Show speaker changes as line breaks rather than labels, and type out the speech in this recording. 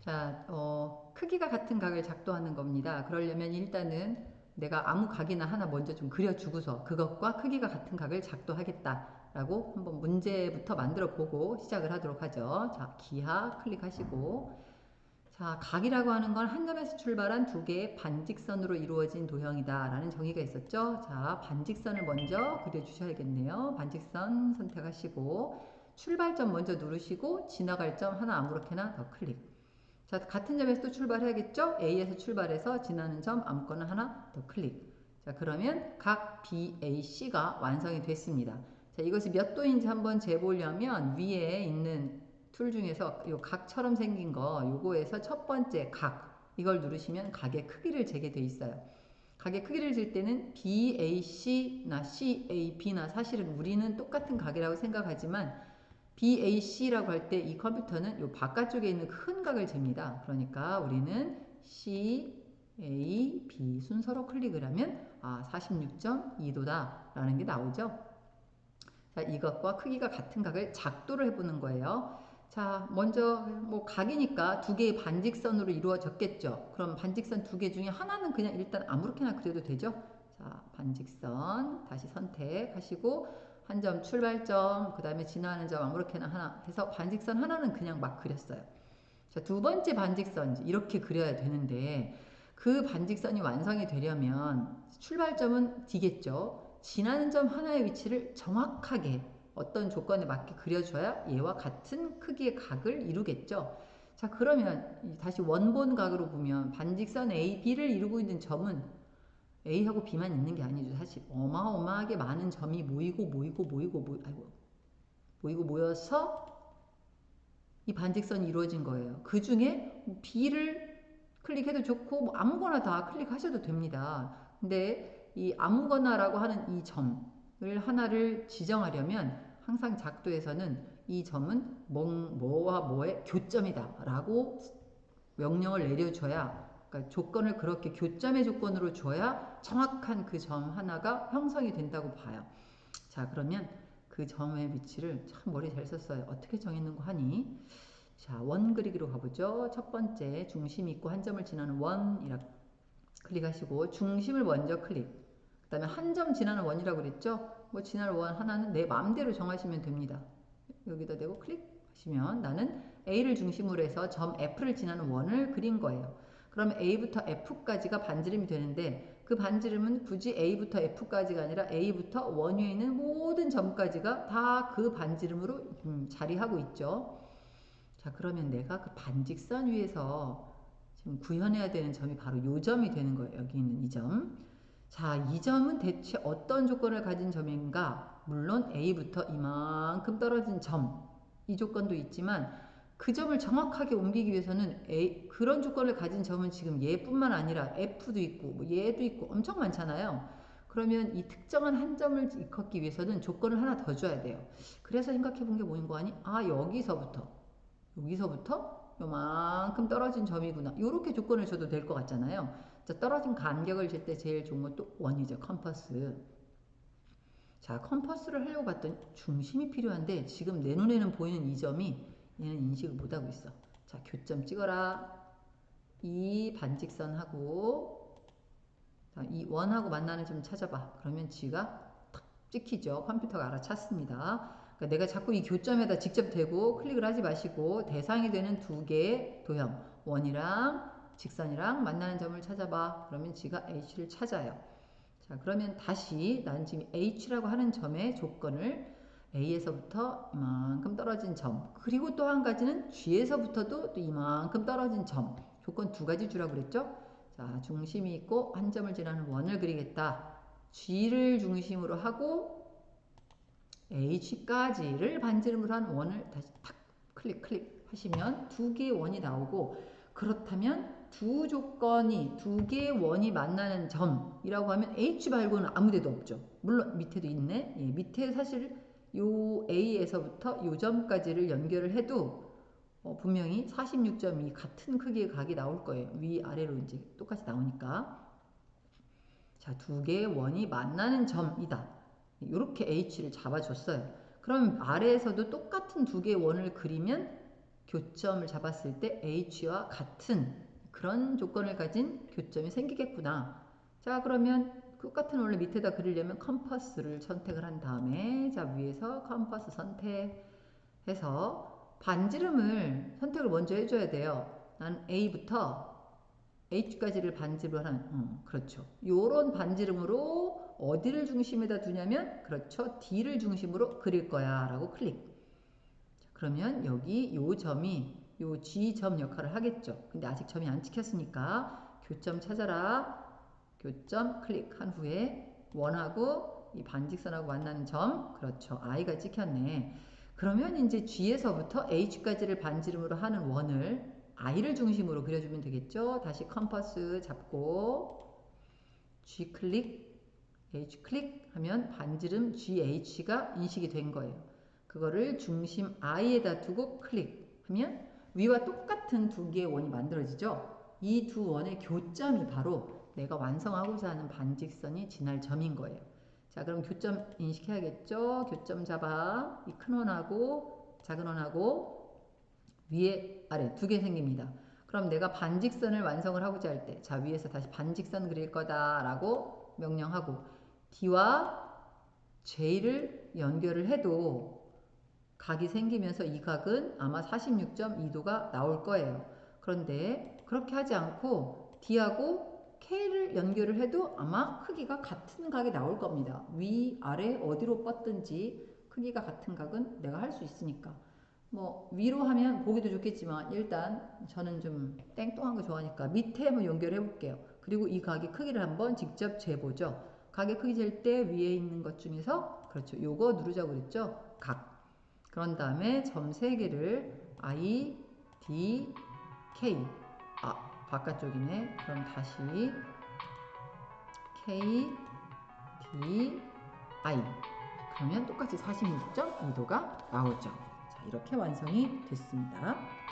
자, 크기가 같은 각을 작도하는 겁니다. 그러려면 일단은 내가 아무 각이나 하나 먼저 좀 그려주고서 그것과 크기가 같은 각을 작도하겠다라고 한번 문제부터 만들어 보고 시작을 하도록 하죠. 자, 기하 클릭하시고, 자, 각이라고 하는 건 한 점에서 출발한 두 개의 반직선으로 이루어진 도형이다 라는 정의가 있었죠. 자, 반직선을 먼저 그려주셔야겠네요. 반직선 선택하시고 출발점 먼저 누르시고 지나갈 점 하나 아무렇게나 더 클릭. 자, 같은 점에서 또 출발해야겠죠? A에서 출발해서 지나는 점 아무거나 하나 더 클릭. 자, 그러면 각 BAC가 완성이 됐습니다. 자, 이것이 몇 도인지 한번 재보려면 위에 있는 툴 중에서 요 각처럼 생긴 거 요거에서 첫 번째 각 이걸 누르시면 각의 크기를 재게 돼 있어요. 각의 크기를 잴 때는 BAC나 CAB나 사실은 우리는 똑같은 각이라고 생각하지만 BAC라고 할 때 이 컴퓨터는 요 바깥쪽에 있는 큰 각을 잽니다. 그러니까 우리는 CAB 순서로 클릭을 하면 46.2도다 라는 게 나오죠. 자, 이것과 크기가 같은 각을 작도를 해보는 거예요. 자, 먼저 뭐 각이니까 두 개의 반직선으로 이루어졌겠죠. 그럼 반직선 두 개 중에 하나는 그냥 일단 아무렇게나 그려도 되죠. 자, 반직선 다시 선택하시고 한 점 출발점, 그 다음에 지나는 점 아무렇게나 하나 해서 반직선 하나는 그냥 막 그렸어요. 자, 두 번째 반직선 이렇게 그려야 되는데 그 반직선이 완성이 되려면 출발점은 D겠죠. 지나는 점 하나의 위치를 정확하게 어떤 조건에 맞게 그려줘야 얘와 같은 크기의 각을 이루겠죠. 자, 그러면 다시 원본 각으로 보면 반직선 AB를 이루고 있는 점은 A하고 B만 있는 게 아니죠. 사실 어마어마하게 많은 점이 모이고 모여서 이 반직선이 이루어진 거예요. 그 중에 B를 클릭해도 좋고 뭐 아무거나 다 클릭하셔도 됩니다. 근데 이 아무거나라고 하는 이 점을 하나를 지정하려면 항상 작도에서는 이 점은 뭐와 뭐의 교점이다 라고 명령을 내려줘야, 그러니까 조건을 그렇게 교점의 조건으로 줘야 정확한 그 점 하나가 형성이 된다고 봐요. 자, 그러면 그 점의 위치를 참 머리 잘 썼어요. 어떻게 정했는고 하니? 자, 원 그리기로 가보죠. 첫 번째 중심 있고 한 점을 지나는 원이라 클릭하시고 중심을 먼저 클릭. 그 다음에 한 점 지나는 원이라고 그랬죠. 뭐 지나는 원 하나는 내 마음대로 정하시면 됩니다. 여기다 대고 클릭하시면 나는 A를 중심으로 해서 점 F를 지나는 원을 그린 거예요. 그러면 A부터 F까지가 반지름이 되는데 그 반지름은 굳이 A부터 F까지가 아니라 A부터 원 위에 있는 모든 점까지가 다 그 반지름으로 자리하고 있죠. 자, 그러면 내가 그 반직선 위에서 지금 구현해야 되는 점이 바로 요 점이 되는 거예요. 여기 있는 이 점. 자, 이 점은 대체 어떤 조건을 가진 점인가? 물론 A부터 이만큼 떨어진 점. 이 조건도 있지만 그 점을 정확하게 옮기기 위해서는 그런 조건을 가진 점은 지금 얘뿐만 아니라 F도 있고 뭐 얘도 있고 엄청 많잖아요. 그러면 이 특정한 한 점을 일컫기 위해서는 조건을 하나 더 줘야 돼요. 그래서 생각해 본 게 뭐인 거 아니? 여기서부터 요만큼 떨어진 점이구나. 이렇게 조건을 줘도 될 것 같잖아요. 자, 떨어진 간격을 잴 때 제일 좋은 것도 원이죠. 컴퍼스. 자, 컴퍼스를 하려고 봤더니 중심이 필요한데 지금 내 눈에는 보이는 이 점이 얘는 인식을 못하고 있어. 자, 교점 찍어라. 이 반직선하고 자, 이 원하고 만나는 점 찾아봐. 그러면 지가 탁 찍히죠. 컴퓨터가 알아챘습니다. 그러니까 내가 자꾸 이 교점에다 직접 대고 클릭을 하지 마시고 대상이 되는 두 개의 도형 원이랑 직선이랑 만나는 점을 찾아봐. 그러면 지가 H를 찾아요. 자, 그러면 다시 난 지금 H라고 하는 점의 조건을 A에서부터 이만큼 떨어진 점, 그리고 또 한 가지는 G에서부터도 또 이만큼 떨어진 점, 조건 두 가지 주라고 그랬죠? 자, 중심이 있고 한 점을 지나는 원을 그리겠다. G를 중심으로 하고 H까지를 반지름으로 한 원을 다시 탁 클릭 하시면 두 개의 원이 나오고, 그렇다면 두 개의 원이 만나는 점이라고 하면 H 말고는 아무 데도 없죠. 물론 밑에도 있네. 예, 밑에 사실 요 A에서부터 요 점까지를 연결을 해도 분명히 46점이 같은 크기의 각이 나올 거예요. 위아래로 이제 똑같이 나오니까. 자, 두 개의 원이 만나는 점이다. 이렇게 H를 잡아줬어요. 그럼 아래에서도 똑같은 두 개의 원을 그리면 교점을 잡았을 때 H와 같은 그런 조건을 가진 교점이 생기겠구나. 자, 그러면 똑같은 원래 밑에다 그리려면 컴퍼스를 선택을 한 다음에 자, 위에서 컴퍼스 선택해서 반지름을 선택을 먼저 해줘야 돼요. 난 A부터 H까지를 반지름으로 하는, 그렇죠. 요런 반지름으로 어디를 중심에다 두냐면, 그렇죠. D를 중심으로 그릴 거야. 라고 클릭. 자, 그러면 여기 요 점이 요 G점 역할을 하겠죠. 근데 아직 점이 안 찍혔으니까 교점 찾아라. 교점 클릭한 후에 원하고 이 반직선하고 만나는 점, 그렇죠. I가 찍혔네. 그러면 이제 G에서부터 H까지를 반지름으로 하는 원을 I를 중심으로 그려주면 되겠죠. 다시 컴퍼스 잡고 G 클릭, H 클릭 하면 반지름 GH가 인식이 된 거예요. 그거를 중심 I에다 두고 클릭하면 위와 똑같은 두 개의 원이 만들어지죠. 이 두 원의 교점이 바로 내가 완성하고자 하는 반직선이 지날 점인 거예요. 자, 그럼 교점 인식해야겠죠. 교점 잡아. 이 큰 원하고 작은 원하고 위에 아래 두 개 생깁니다. 그럼 내가 반직선을 완성을 하고자 할 때, 자, 위에서 다시 반직선 그릴 거다라고 명령하고 D와 J를 연결을 해도 각이 생기면서 이 각은 아마 46.2도가 나올 거예요. 그런데 그렇게 하지 않고 D하고 K를 연결을 해도 아마 크기가 같은 각이 나올 겁니다. 위, 아래 어디로 뻗든지 크기가 같은 각은 내가 할 수 있으니까. 뭐 위로 하면 보기도 좋겠지만 일단 저는 좀 땡뚱한 거 좋아하니까 밑에 한번 연결해 볼게요. 그리고 이 각의 크기를 한번 직접 재보죠. 각의 크기 잴 때 위에 있는 것 중에서 그렇죠. 요거 누르자고 그랬죠. 각. 그런 다음에 점 3개를 I, D, K. 바깥쪽이네. 그럼 다시 K, D, I. 그러면 똑같이 46.2도가 나오죠. 자, 이렇게 완성이 됐습니다.